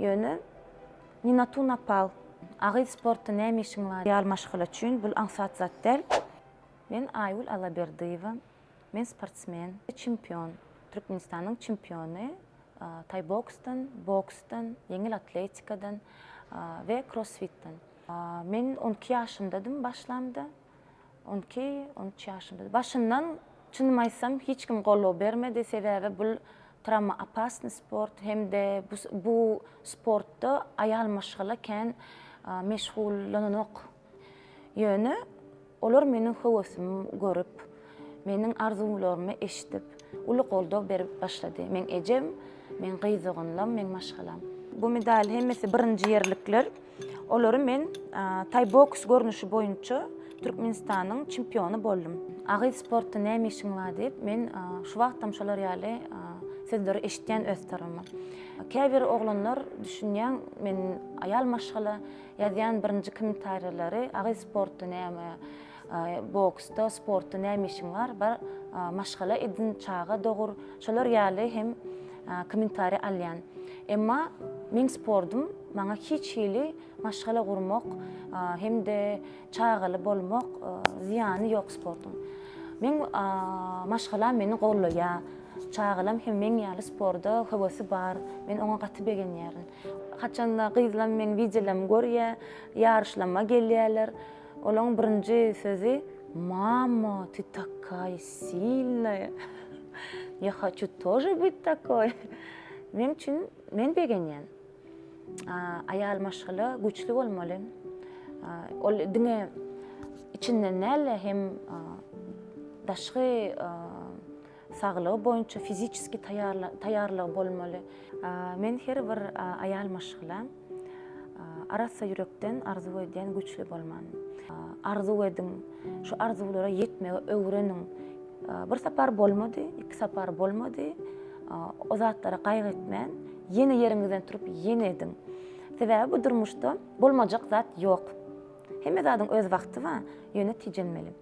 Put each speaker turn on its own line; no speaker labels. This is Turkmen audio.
Yönü Ninatu Napal. Agyz sportu näme işiň bar? Ýal maşgala üçin bul aňsat zat däl. Men Aýgul Alaberdiýewa. Men sportsmen, çempion. Türkmenistanyň çempiony. Thai boksdan, boksdan, yeňil atletikadan we crossfitdan. Men 12 ýaşymdadym başlamda. 12-13 ýaşymda. Başyndan çynymy aýtsam hiç kim gollaw bermedi. Sebäbi bul travma apasny sport hemde bu sportda aýal maşgala kän meşgullanok. Ýöne olar meniň höwesimi görüp, meniň arzuwlarymy eşitip, uly goldaw berip başlady. Men ejem, men gyzygynlam, men maşgalam. Bu medal hemmesi birinji ýerlikler. Olary men Thai boks görnüşi boýunça Türkmenistanyň çempiony boldum. Agyz sportu näme işiň bar diýip men şu wagtdan şolar ýaly sözleri eşitýän öz tarapyma. Käbir oglanlar düşünýän men aýal maşgala ýazýan birinji kommentariýalary agyz sportu näme, boksda sportu näme işiň bar, maşgala edin çağa dogur. Şolar ýaly hem kommentariýa alýan. Emma men sportum maňa hiç hili maşgala gurmak hemde çağaly bolmak ziýany ýok sportum. Men maşgala meni gollaýar. Çağalam hem men ýaly sporda hewesi bar. Men oňa gaty begenýärin. Haçanda gyzlam men videolarym görýär, ýarşlama gelýärler. Olaň birinji sözi "Mama, ты такая сильная". Я хочу тоже быть такой. Men üçin men begenýän. Aýal maşgala güçlü bolmaly. Ol diňe içinden näle hem daşky saglygy boýunça fiziski taýýarlygy bolmaly. Men her bir aýal maşgala arasa ýürekden arzu edýän güçlü bolman. Arzu edin, şu arzuwlara ýetmege öwrenin. Bir sapar bolmady, iki sapar bolmady. O zatlara gaýgy etmän, ýene ýeriňizden turup ýene edin. Sebäbi bu durmuşda bolmajak zat ýok. Hemme zadyň öz wagty bar, ýöne tijenmeli.